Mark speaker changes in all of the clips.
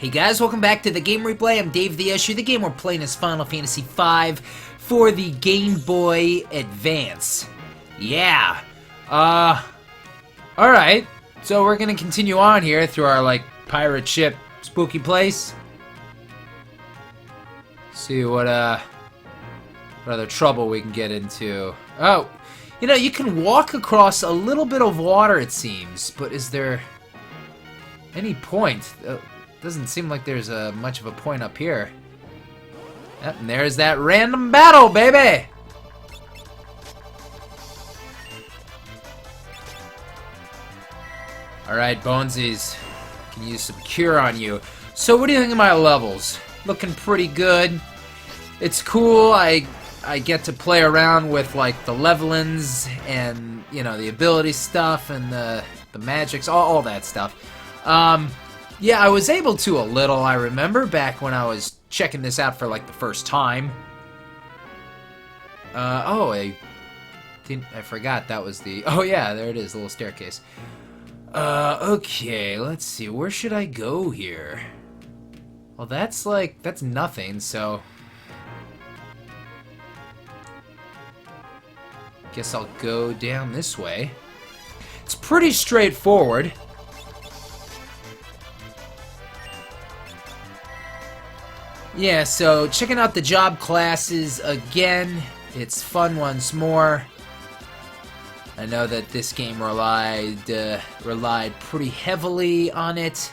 Speaker 1: Hey guys, welcome back to the Game Replay. I'm DavetheUsher. The game we're playing is Final Fantasy V for the Game Boy Advance. Yeah. Alright. So we're gonna continue on here through our, pirate ship spooky place. See what other trouble we can get into. Oh, you know, you can walk across a little bit of water, it seems, but is there any point? Doesn't seem like there's much of a point up here. Yep, and there's that random battle, baby! Alright, Bonesies. Can use some cure on you. So what do you think of my levels? Looking pretty good. It's cool. I get to play around with, the levelings and, you know, the ability stuff and the magics, all that stuff. Yeah, I was able to a little, I remember, back when I was checking this out for, the first time. I forgot that was the... Oh, yeah, there it is, the little staircase. Okay, let's see, where should I go here? Well, that's nothing, so... Guess I'll go down this way. It's pretty straightforward. Yeah, so checking out the job classes again. It's fun once more. I know that this game relied pretty heavily on it.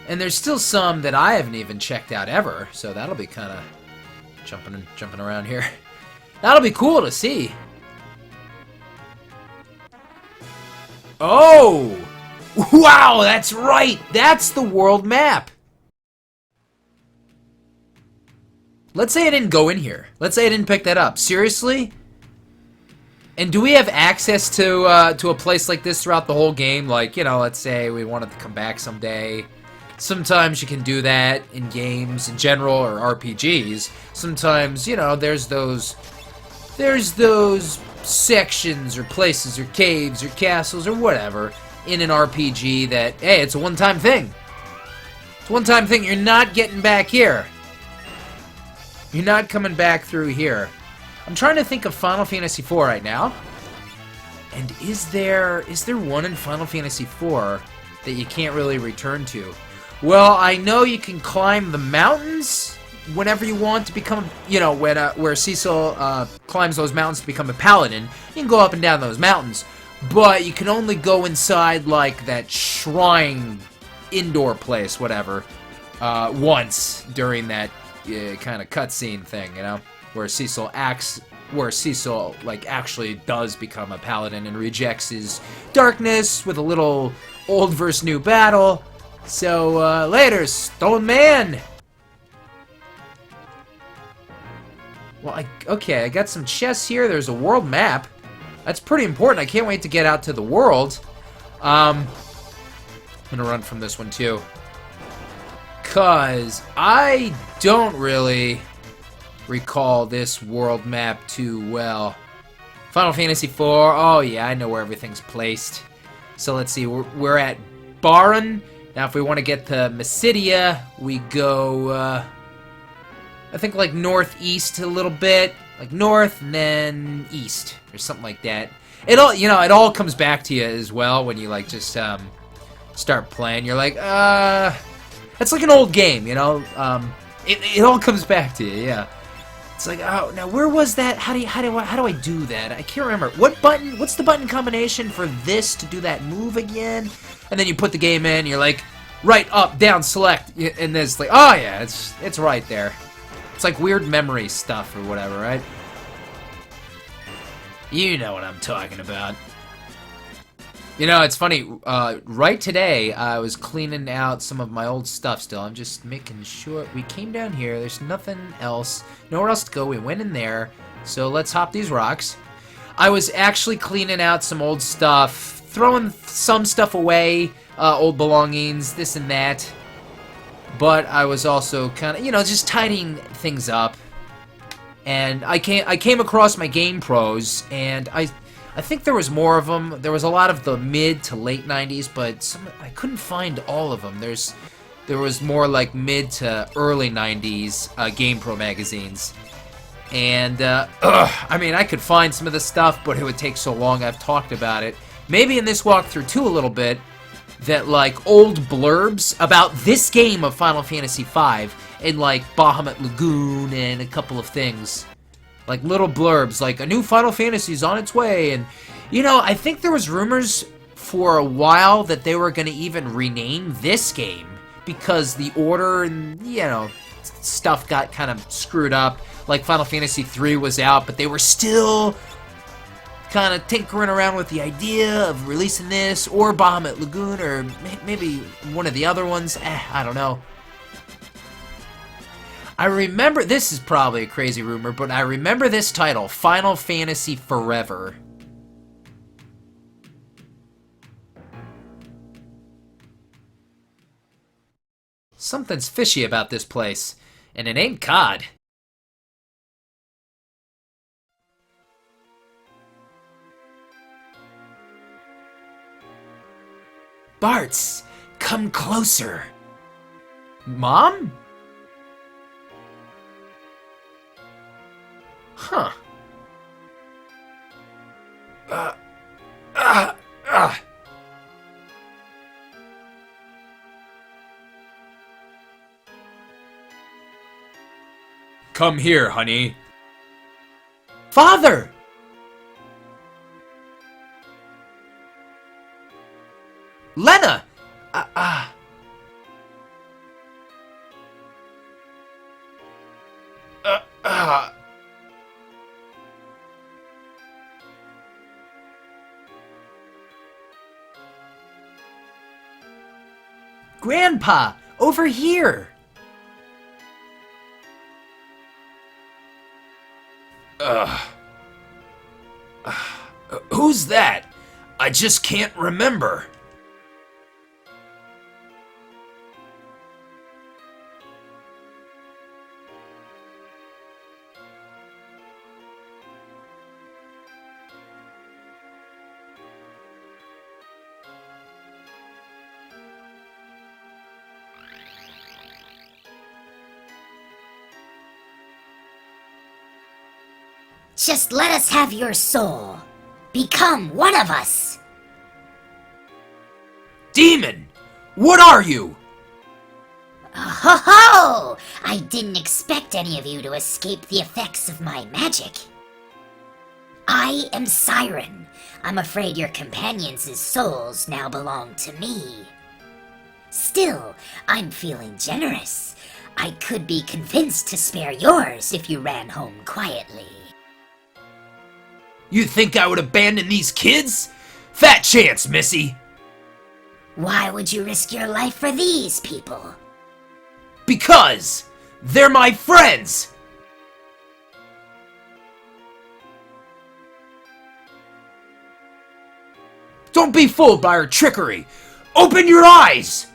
Speaker 1: And there's still some that I haven't even checked out ever, so that'll be kind of jumping around here. That'll be cool to see. Oh! Wow, that's right! That's the world map! Let's say I didn't go in here. Let's say I didn't pick that up. Seriously? And do we have access to a place like this throughout the whole game? Like, you know, let's say we wanted to come back someday. Sometimes you can do that in games in general or RPGs. Sometimes, you know, there's those sections or places or caves or castles or whatever in an RPG that, hey, it's a one-time thing. It's a one-time thing. You're not getting back here. You're not coming back through here. I'm trying to think of Final Fantasy IV right now. And is there one in Final Fantasy IV that you can't really return to? Well, I know you can climb the mountains whenever you want to become, you know, where Cecil climbs those mountains to become a paladin. You can go up and down those mountains, but you can only go inside, that shrine indoor place, whatever, once during that kind of cutscene thing, you know, where Cecil actually does become a paladin and rejects his darkness with a little old versus new battle. So later, Stone Man. Well, I got some chests here. There's a world map. That's pretty important. I can't wait to get out to the world. I'm gonna run from this one too, cause I don't really recall this world map too well. Final Fantasy IV. Oh yeah, I know where everything's placed. So let's see. We're at Baron. Now, if we want to get to Mysidia, we go. I think northeast a little bit, north and then east or something like that. It all comes back to you as well when you just start playing. You're like, it's like an old game, you know. It all comes back to you, yeah. It's like, oh, now where was that? How do I do that? I can't remember. What's the button combination for this to do that move again? And then you put the game in. You're like, right, up, down, select, and there's oh yeah, it's right there. It's like weird memory stuff or whatever, right? You know what I'm talking about. You know, it's funny, right today, I was cleaning out some of my old stuff still. I'm just making sure. We came down here, there's nothing else, nowhere else to go. We went in there, so let's hop these rocks. I was actually cleaning out some old stuff, throwing some stuff away, old belongings, this and that. But I was also kind of, you know, just tidying things up. And I came across my Game Pros, and I think there was more of them. There was a lot of the mid to late 90s, but I couldn't find all of them. There's There was more like mid to early 90s GamePro magazines. And, I mean, I could find some of the stuff, but it would take so long. I've talked about it. Maybe in this walkthrough, too, a little bit, that, like, old blurbs about this game of Final Fantasy V and, like, Bahamut Lagoon and a couple of things. Like, little blurbs, like, a new Final Fantasy's on its way. And, you know, I think there was rumors for a while that they were going to even rename this game because the order and, you know, stuff got kind of screwed up. Like, Final Fantasy III was out, but they were still kind of tinkering around with the idea of releasing this, or Bahamut Lagoon, or maybe one of the other ones. I don't know. I remember, this is probably a crazy rumor, but I remember this title, Final Fantasy Forever. Something's fishy about this place, and it ain't COD. Bartz, come closer. Mom? Huh. Come here, honey. Father! Lena! Grandpa, over here! Who's that? I just can't remember.
Speaker 2: Just let us have your soul. Become one of us.
Speaker 1: Demon! What are you?
Speaker 2: Ho ho! I didn't expect any of you to escape the effects of my magic. I am Siren. I'm afraid your companions' souls now belong to me. Still, I'm feeling generous. I could be convinced to spare yours if you ran home quietly.
Speaker 1: You think I would abandon these kids? Fat chance, Missy!
Speaker 2: Why would you risk your life for these people?
Speaker 1: Because they're my friends! Don't be fooled by her trickery! Open your eyes!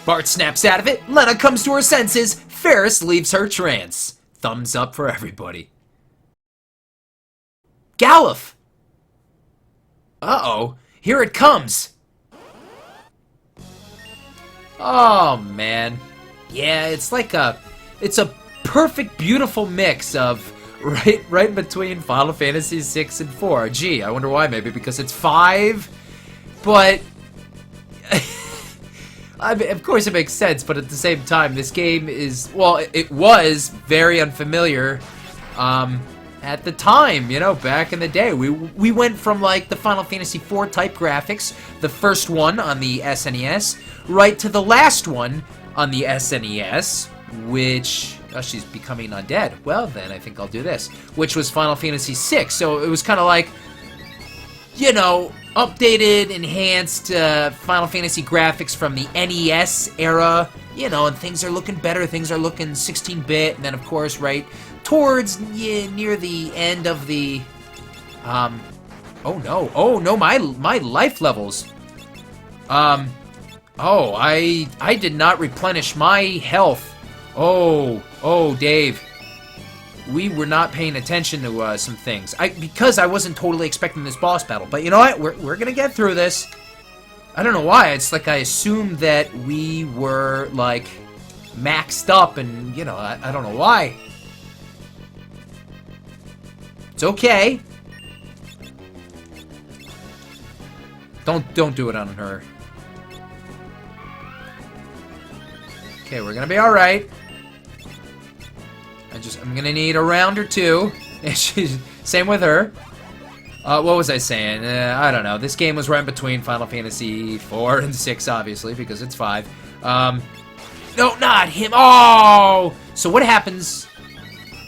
Speaker 1: Bart snaps out of it, Lena comes to her senses, Ferris leaves her trance. Thumbs up for everybody. Galuf! Uh-oh, here it comes! Oh, man. Yeah, it's a perfect, beautiful mix of right between Final Fantasy 6 and 4. Gee, I wonder why, maybe because it's 5, but... I mean, of course it makes sense, but at the same time, this game is, well, it was very unfamiliar at the time, you know, back in the day. We went from, like, the Final Fantasy IV type graphics, the first one on the SNES, right to the last one on the SNES, which... Oh, she's becoming undead. Well, then I think I'll do this. Which was Final Fantasy VI, so it was kind of like... you know, updated, enhanced Final Fantasy graphics from the NES era, you know, and things are looking better. Things are looking 16-bit, and then, of course, right towards near the end of the, oh no, my life levels. Oh, I did not replenish my health. Oh, Dave. We were not paying attention to some things. Because I wasn't totally expecting this boss battle. But you know what? We're gonna get through this. I don't know why. It's like I assumed that we were, like, maxed up, and, you know, I don't know why. It's okay. Don't do it on her. Okay, we're gonna be alright. I'm gonna need a round or two. Same with her. What was I saying? I don't know. This game was right between Final Fantasy 4 and 6, obviously, because it's 5. No, not him. Oh! So what happens?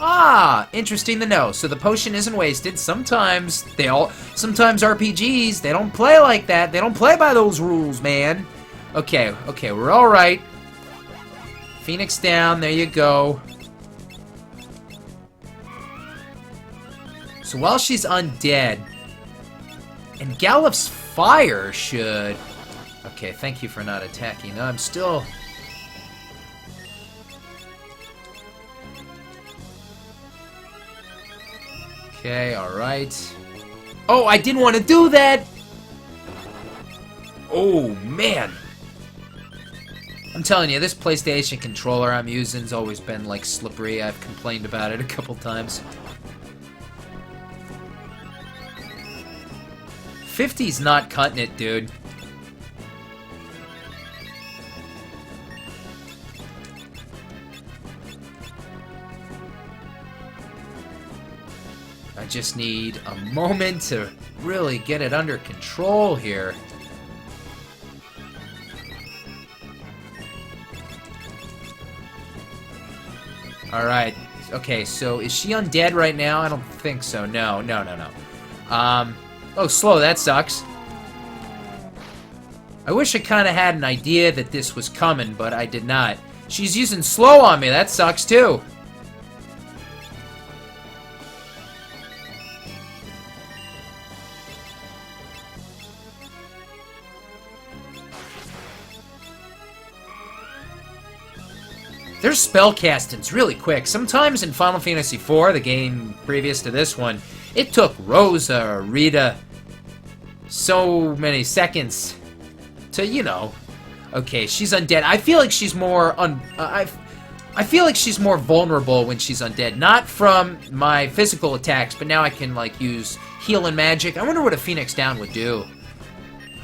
Speaker 1: Ah, interesting to know. So the potion isn't wasted. Sometimes RPGs, they don't play like that. They don't play by those rules, man. Okay, we're alright. Phoenix down, there you go. So while she's undead, and Gallup's fire should... Okay, thank you for not attacking. No, I'm still... Okay, alright. Oh, I didn't want to do that! Oh, man! I'm telling you, this PlayStation controller I'm using's always been, like, slippery. I've complained about it a couple times. 50's not cutting it, dude. I just need a moment to really get it under control here. Alright. Okay, so is she undead right now? I don't think so. No. Oh, slow, that sucks. I wish I kind of had an idea that this was coming, but I did not. She's using slow on me, that sucks too. Their spellcasting's really quick. Sometimes in Final Fantasy IV, the game previous to this one, it took Rosa or Rita so many seconds to, you know... Okay, she's undead. I feel like she's more... I feel like she's more vulnerable when she's undead. Not from my physical attacks, but now I can, like, use healing magic. I wonder what a Phoenix Down would do.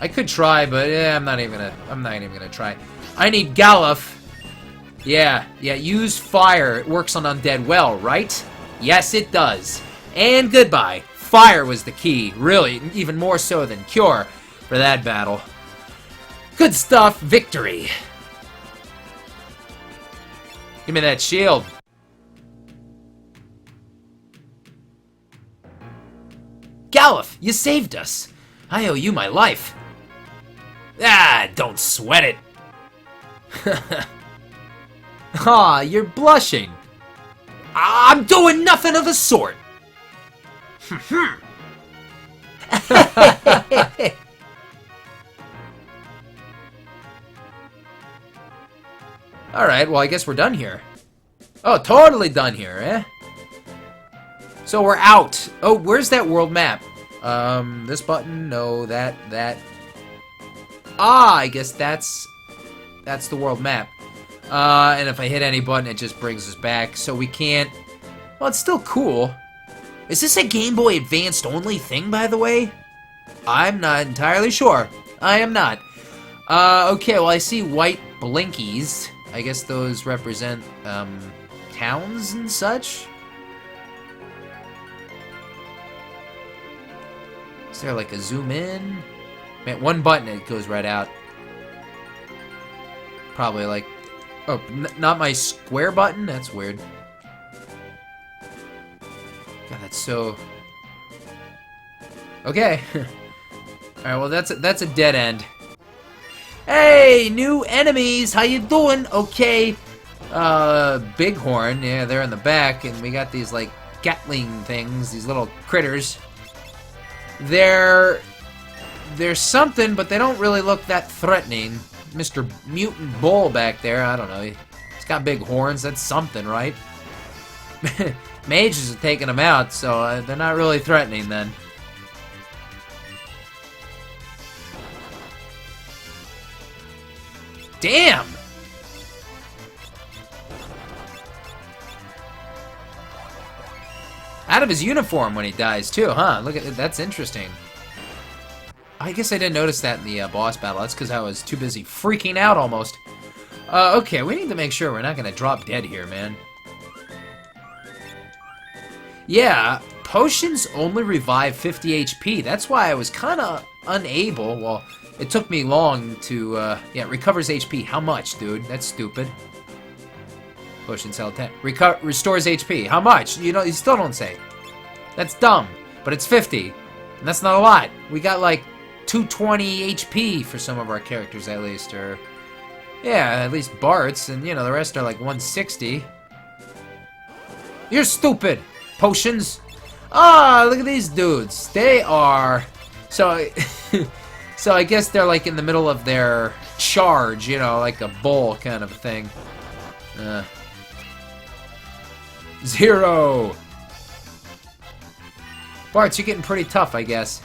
Speaker 1: I could try, but I'm not even gonna try. I need Galuf. Yeah, use fire. It works on undead well, right? Yes, it does. And goodbye. Fire was the key, really, even more so than Cure for that battle. Good stuff, victory. Give me that shield. Galuf, you saved us. I owe you my life. Ah, don't sweat it. Aw, you're blushing. I'm doing nothing of the sort. Alright, well, I guess we're done here. Oh, totally done here, eh? So we're out. Oh, where's that world map? This button? No, that. Ah, I guess that's the world map. And if I hit any button, it just brings us back. So we can't... Well, it's still cool. Is this a Game Boy Advanced only thing, by the way? I'm not entirely sure. I am not. Okay, well, I see white blinkies. I guess those represent, towns and such? Is there, like, a zoom in? Man, one button, it goes right out. Probably, like... Oh, not my square button? That's weird. God, that's so... Okay. Alright, well, that's a dead end. Hey, new enemies! How you doing? Okay. Bighorn. Yeah, they're in the back. And we got these, like, Gatling things. These little critters. They're something, but they don't really look that threatening. Mr. Mutant Bull back there, I don't know. He's got big horns. That's something, right? Mages are taking them out, so they're not really threatening then. Damn! Out of his uniform when he dies, too, huh? Look at that. That's interesting. I guess I didn't notice that in the boss battle. That's because I was too busy freaking out almost. Okay, we need to make sure we're not going to drop dead here, man. Yeah, potions only revive 50 HP. That's why I was kind of unable. Well, it took me long to, yeah, it recovers HP. How much, dude? That's stupid. Potions held 10. Restores HP. How much? You know, you still don't say. That's dumb. But it's 50. And that's not a lot. We got, like, 220 HP for some of our characters, at least. Or, yeah, at least Bart's. And, you know, the rest are, like, 160. You're stupid. Potions. Ah, look at these dudes. They are... So... So I guess they're like in the middle of their charge, you know, like a bull kind of thing. 0. Bart's, you're getting pretty tough, I guess.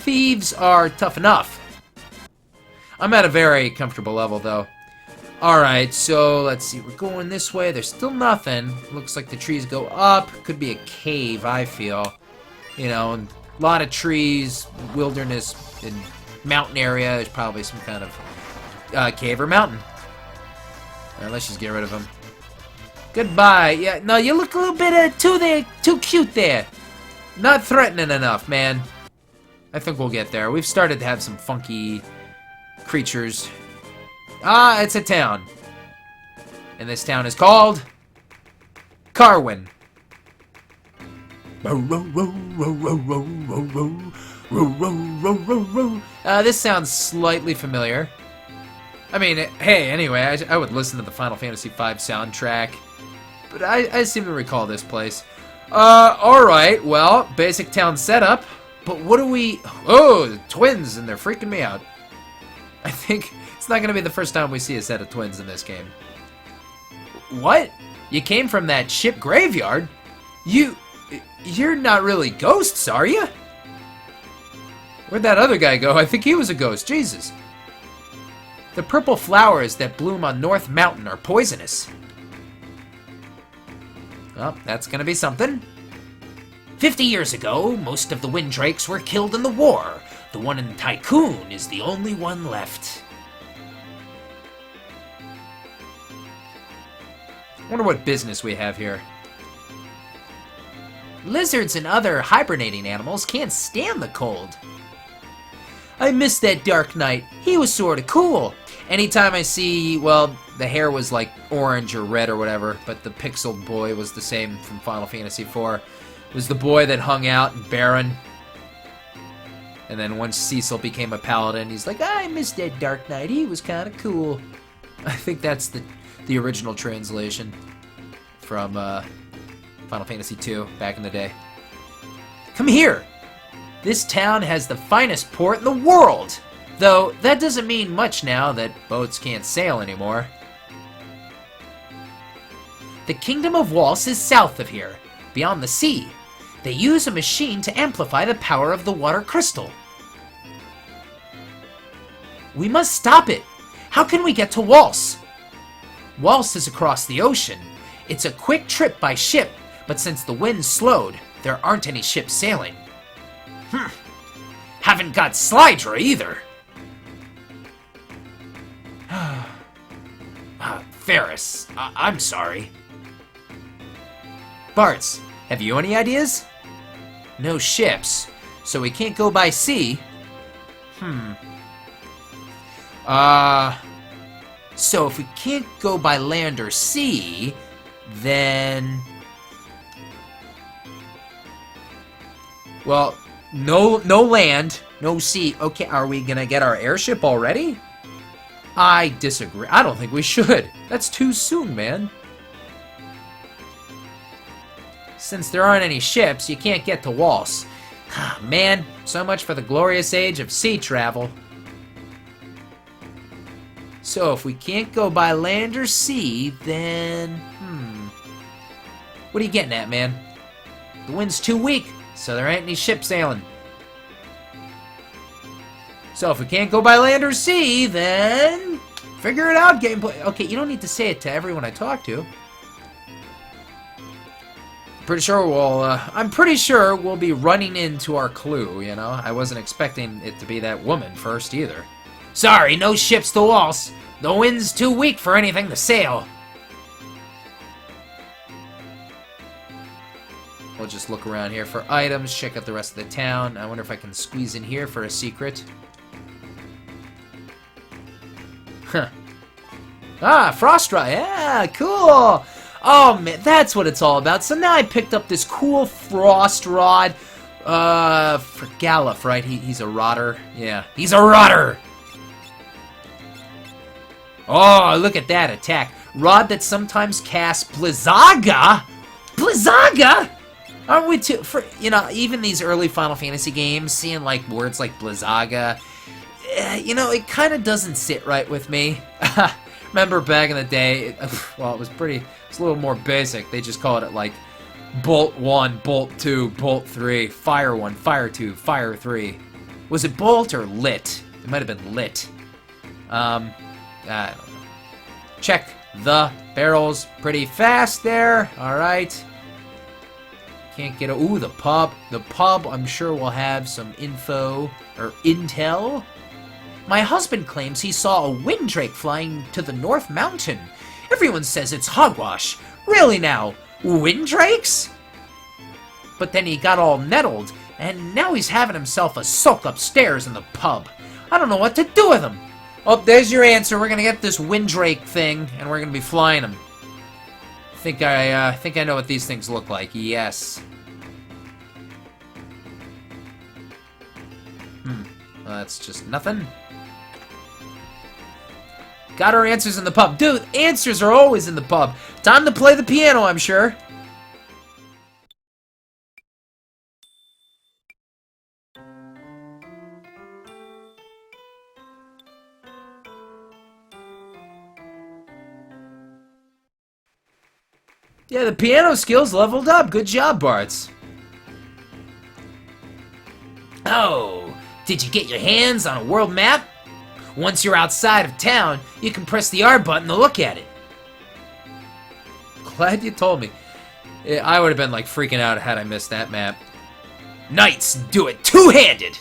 Speaker 1: Thieves are tough enough. I'm at a very comfortable level, though. Alright, so let's see. We're going this way. There's still nothing. Looks like the trees go up. Could be a cave, I feel. You know, and a lot of trees, wilderness, and mountain area. There's probably some kind of cave or mountain. Let's just get rid of him. Goodbye. Yeah, no, you look a little bit too cute there. Not threatening enough, man. I think we'll get there. We've started to have some funky creatures. Ah, it's a town. And this town is called Carwin. This sounds slightly familiar. I mean, hey, anyway, I would listen to the Final Fantasy V soundtrack. But I seem to recall this place. Alright, well, basic town setup. But what do we... Oh, twins, and they're freaking me out. I think it's not going to be the first time we see a set of twins in this game. What? You came from that ship graveyard? You're not really ghosts, are you? Where'd that other guy go? I think he was a ghost. Jesus. The purple flowers that bloom on North Mountain are poisonous. Well, that's gonna be something. 50 years ago, most of the Windrakes were killed in the war. The one in Tycoon is the only one left. Wonder what business we have here. Lizards and other hibernating animals can't stand the cold. I miss that Dark Knight. He was sorta cool. Anytime I see, well, the hair was like orange or red or whatever, but the pixeled boy was the same from Final Fantasy IV. It was the boy that hung out in Baron. And then once Cecil became a paladin, he's like, I miss that Dark Knight. He was kinda cool. I think that's the original translation from Final Fantasy II back in the day. Come here! This town has the finest port in the world! Though, that doesn't mean much now that boats can't sail anymore. The Kingdom of Waltz is south of here, beyond the sea. They use a machine to amplify the power of the water crystal. We must stop it! How can we get to Waltz? Waltz is across the ocean. It's a quick trip by ship, but since the wind's slowed, there aren't any ships sailing. Haven't got Slydra either. Ferris, I'm sorry. Bart's, have you any ideas? No ships, so we can't go by sea. So if we can't go by land or sea, then... Well, No land, no sea. Okay, are we gonna get our airship already? I disagree. I don't think we should. That's too soon, man. Since there aren't any ships, you can't get to Waltz. Man, so much for the glorious age of sea travel. So if we can't go by land or sea, then... What are you getting at, man? The wind's too weak, so there ain't any ship sailing. So if we can't go by land or sea, then... Figure it out, gameplay. Okay, you don't need to say it to everyone I talk to. I'm pretty sure we'll be running into our clue, you know? I wasn't expecting it to be that woman first, either. Sorry, no ships to Waltz. The wind's too weak for anything to sail. We'll just look around here for items, check out the rest of the town. I wonder if I can squeeze in here for a secret. Huh. Ah, Frost Ride. Yeah, cool. Oh, man, that's what it's all about. So now I picked up this cool frost rod. For Galluf, right? He's a rotter. Yeah, he's a rotter. Oh, look at that attack. Rod that sometimes casts Blizzaga? Blizzaga? Aren't we too... even these early Final Fantasy games, seeing, like, words like Blizzaga, it kind of doesn't sit right with me. Remember back in the day, it was a little more basic. They just called it, like, Bolt 1, Bolt 2, Bolt 3, Fire 1, Fire 2, Fire 3. Was it Bolt or Lit? It might have been Lit. I don't know. Check the barrels pretty fast there. Alright. Can't get ooh, the pub. The pub, I'm sure, will have some info or intel. My husband claims he saw a windrake flying to the North Mountain. Everyone says it's hogwash. Really now? Windrakes? But then he got all nettled, and now he's having himself a sulk upstairs in the pub. I don't know what to do with him. Oh, there's your answer. We're gonna get this windrake thing, and we're gonna be flying them. Think I know what these things look like. Yes. Well, that's just nothing. Got our answers in the pub. Dude, answers are always in the pub. Time to play the piano, I'm sure. Yeah, the piano skills leveled up. Good job, Bartz. Oh, did you get your hands on a world map? Once you're outside of town, you can press the R button to look at it. Glad you told me. I would have been like freaking out had I missed that map. Knights do it two-handed!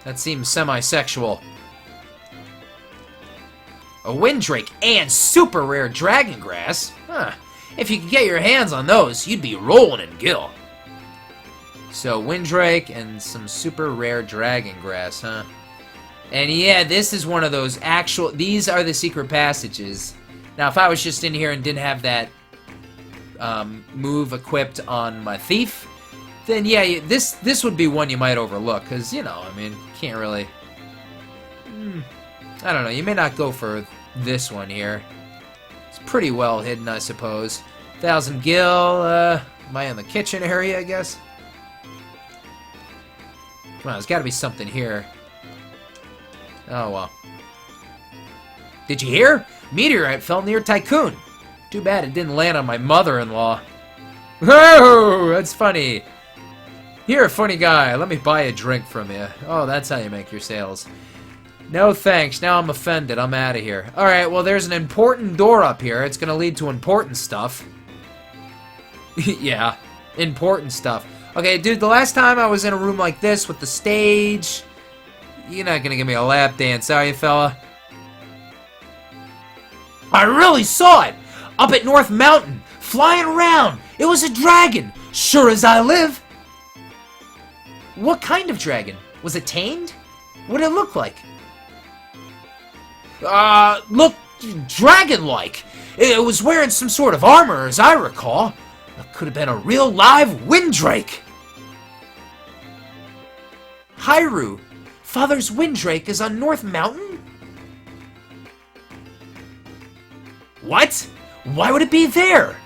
Speaker 1: That seems semi-sexual. A windrake and super rare dragon grass? Huh. If you could get your hands on those, you'd be rolling in gil. So, windrake and some super rare dragon grass, huh? And yeah, this is one of those these are the secret passages. Now, if I was just in here and didn't have that move equipped on my thief, then yeah, this would be one you might overlook, because, I mean, can't really... I don't know, you may not go for this one here. It's pretty well hidden, I suppose. 1,000 gil, am I in the kitchen area, I guess? Come on, there's gotta be something here. Oh, well. Did you hear? Meteorite fell near Tycoon. Too bad it didn't land on my mother-in-law. Oh, that's funny. You're a funny guy. Let me buy a drink from you. Oh, that's how you make your sales. No thanks. Now I'm offended. I'm out of here. Alright, well, there's an important door up here. It's gonna lead to important stuff. Yeah, important stuff. Okay, dude, the last time I was in a room like this with the stage... You're not gonna give me a lap dance, are you, fella? I really saw it! Up at North Mountain, flying around! It was a dragon! Sure as I live! What kind of dragon? Was it tamed? What did it look like? Looked dragon-like. It was wearing some sort of armor, as I recall. That could have been a real live Windrake! Hyrule! Father's Windrake is on North Mountain? What? Why would it be there?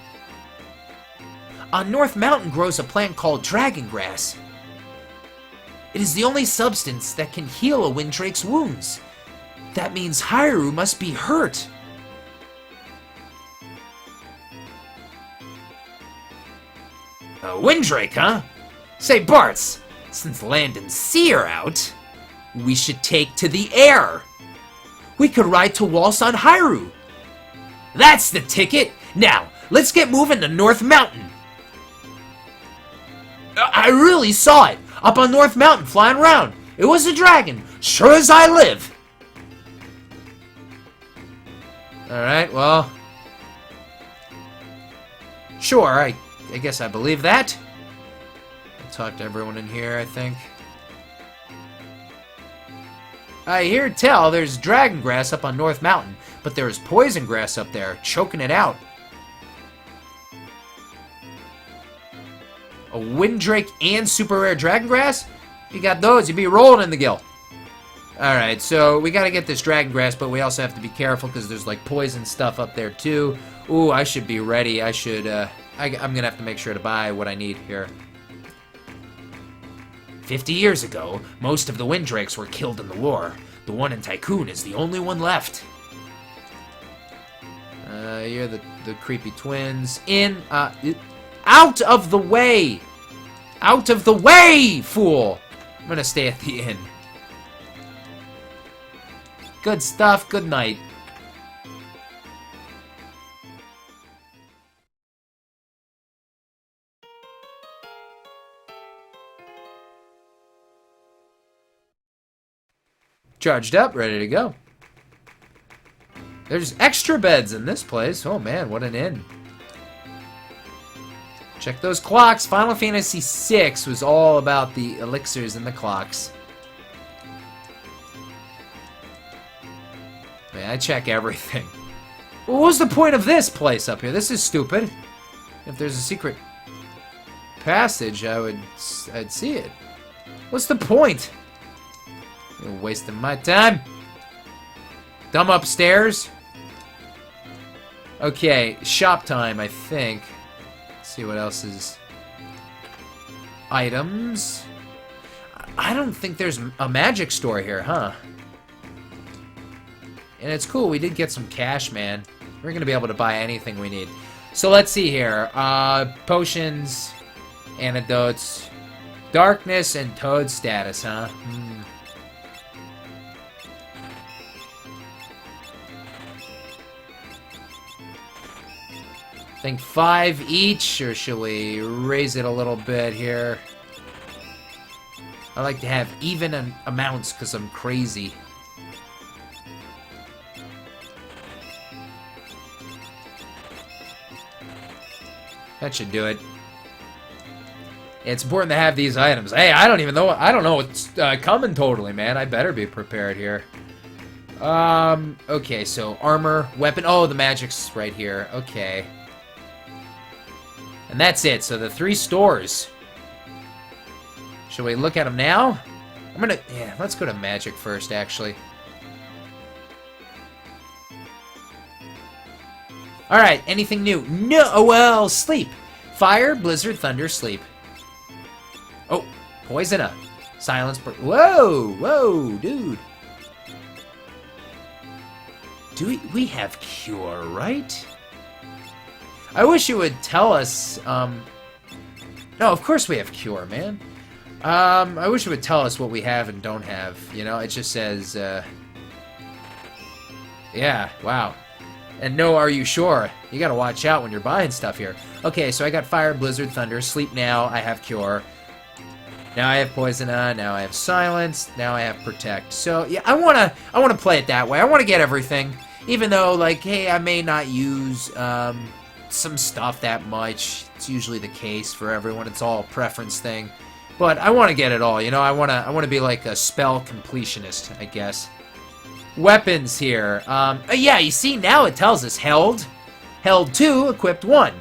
Speaker 1: On North Mountain grows a plant called dragon grass. It is the only substance that can heal a Windrake's wounds. That means Hyrule must be hurt. A Windrake, huh? Say, Bartz, since land and sea are out, we should take to the air. We could ride to waltz on Hyrule. That's the ticket. Now, let's get moving to North Mountain. I really saw it up on North Mountain flying around. It was a dragon, sure as I live. Alright, well. Sure, I guess I believe that. I'll talk to everyone in here, I think. I hear tell there's dragon grass up on North Mountain, but there is poison grass up there, choking it out. A Windrake and super rare dragon grass? If you got those, you'd be rolling in the gill. Alright, so we gotta get this dragon grass, but we also have to be careful because there's like poison stuff up there too. Ooh, I should be ready. I should, I'm gonna have to make sure to buy what I need here. 50 years ago, most of the Windrakes were killed in the war. The one in Tycoon is the only one left. You're the creepy twins. Out of the way! Out of the way, fool! I'm gonna stay at the inn. Good stuff, good night. Charged up, ready to go. There's extra beds in this place. Oh man, what an inn. Check those clocks. Final Fantasy VI was all about the elixirs and the clocks. Man, I check everything. What was the point of this place up here? This is stupid. If there's a secret passage, I'd see it. What's the point? You're wasting my time. Dumb upstairs. Okay, shop time, I think. Let's see what else is. Items. I don't think there's a magic store here, huh? And it's cool, we did get some cash, man. We're gonna be able to buy anything we need. So let's see here. Potions, antidotes, darkness, and toad status, huh? I think 5 each, or should we raise it a little bit here? I like to have even amounts because I'm crazy. That should do it. It's important to have these items. Hey, I don't know what's coming totally, man. I better be prepared here. Okay, so armor, weapon. Oh, the magic's right here. Okay. And that's it. So the 3 stores. Should we look at them now? Yeah, let's go to magic first, actually. Alright, anything new? No, oh, well, sleep. Fire, blizzard, thunder, sleep. Oh, poison. Silence. Whoa, whoa, dude. We have cure, right? I wish you would tell us, No, of course we have cure, man. I wish you would tell us what we have and don't have. You know, it just says, yeah, wow. And no, are you sure? You gotta watch out when you're buying stuff here. Okay, so I got fire, blizzard, thunder, sleep now, I have cure. Now I have poison, now I have silence, now I have protect. So, yeah, I wanna play it that way. I wanna get everything. Even though, like, hey, I may not use, some stuff that much. It's usually the case for everyone. It's all a preference thing. But I want to get it all, you know? I want to be like a spell completionist, I guess. Weapons here. Yeah, you see, now it tells us held 2, equipped 1.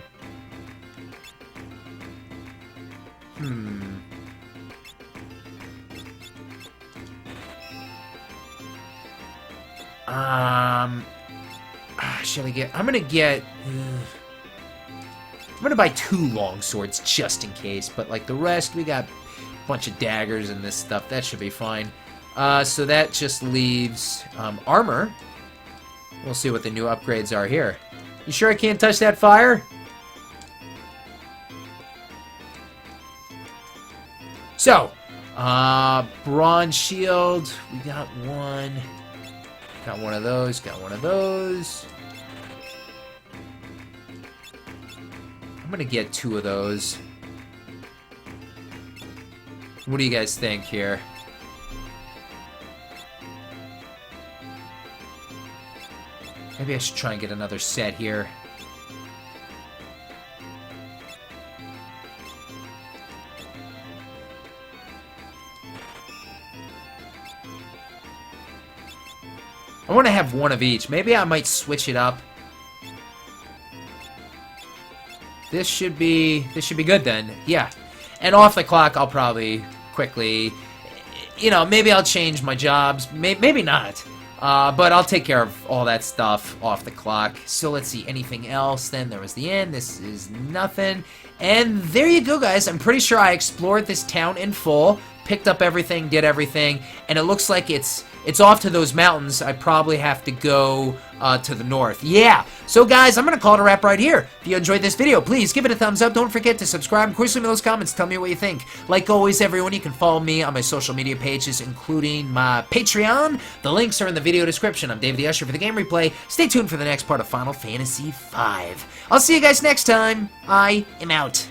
Speaker 1: Should I get... I'm gonna get... I'm gonna buy 2 long swords just in case, but like the rest, we got a bunch of daggers and this stuff. That should be fine. So that just leaves armor. We'll see what the new upgrades are here. You sure I can't touch that fire? So, bronze shield. We got one. Got one of those. Got one of those. I'm gonna get 2 of those. What do you guys think here? Maybe I should try and get another set here. I want to have one of each. Maybe I might switch it up. This should be good then. Yeah. And off the clock, I'll probably quickly, you know, maybe I'll change my jobs. Maybe not. But I'll take care of all that stuff off the clock. So let's see, anything else then? There was the end. This is nothing. And there you go, guys. I'm pretty sure I explored this town in full, picked up everything, did everything, and it looks like it's off to those mountains. I probably have to go to the north. Yeah. So, guys, I'm going to call it a wrap right here. If you enjoyed this video, please give it a thumbs up. Don't forget to subscribe. Of course, leave me those comments. Tell me what you think. Like always, everyone, you can follow me on my social media pages, including my Patreon. The links are in the video description. I'm DavetheUsher for the Game Replay. Stay tuned for the next part of Final Fantasy V. I'll see you guys next time. I am out.